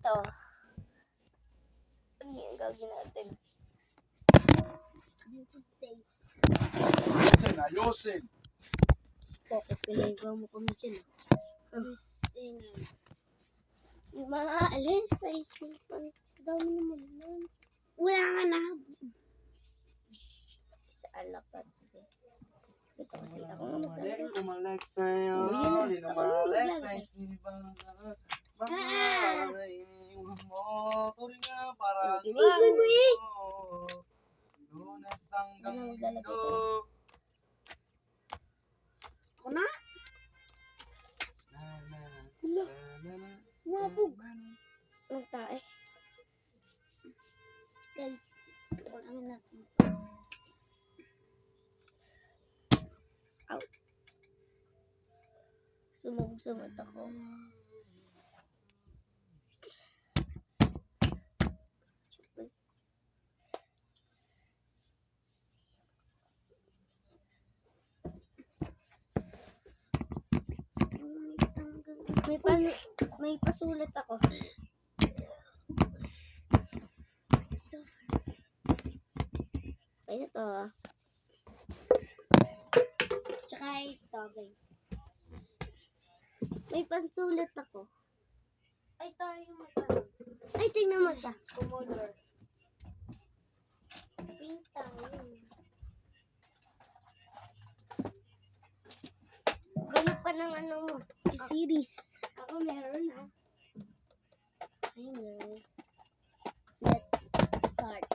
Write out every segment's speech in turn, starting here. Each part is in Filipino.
ito. Ano yung gagawin natin? Ayusin. Bakit pinagawa mo kami dyan? Maalis sa isipan. Dami naman nun. Wala nga na. Sa alapat. Ito kasi ako Hindi umalik sa'yo. Hindi umalik sa isipan. Baka iniwan mo. Tuloy nga parang Lunes hanggang Linggo. Ako na? Wala. Sumabog. Ang tae. Guys, kulangin natin. Out. Sumag-sumag ako. May pasulat ako. Ay, ito. Tsaka ito, guys. May pasulat ako. Ay, tayo yung mata. Ay, tingnan mo mata. Kumulor. Pink tayo. Ganun pa ng ano mo. Series. Ako meron na. Hi guys. Let's start.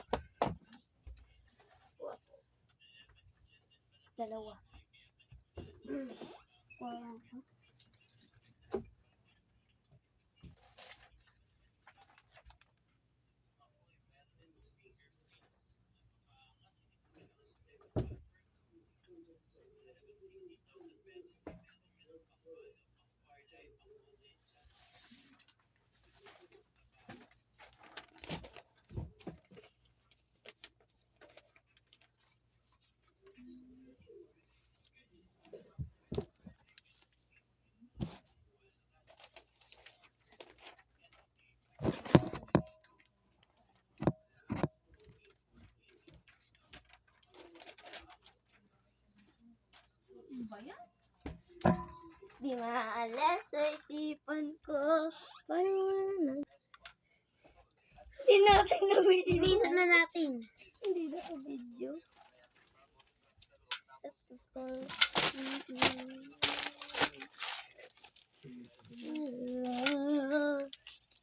Dalawa. Di maalas sa isipan ko. Paano na? Hindi natin na-video. Bilisan na natin. Hindi na ka-video.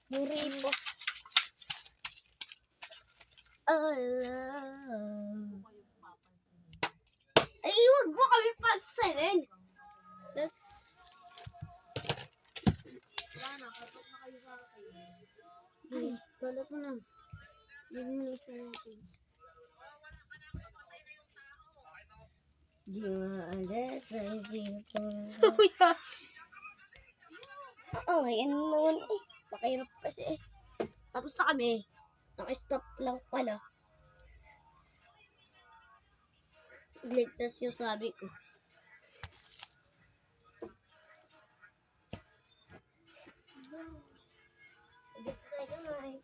Muripo. Ay, huwag mo kami pansinin. Tapos, wala na, patok na kayo sa akin. Ay, kalat mo na. Linisan natin. Di maalas sa isipan. Oo, yan naman eh. Pakirap kasi eh. Tapos na kami. Naka-stop lang pala. Ligtas yung sabi ko. Gusto na yun.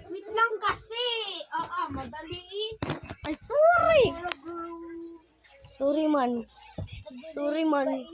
Wait lang kasi. Madali. Ay, sorry. Sorry man. Sorry man.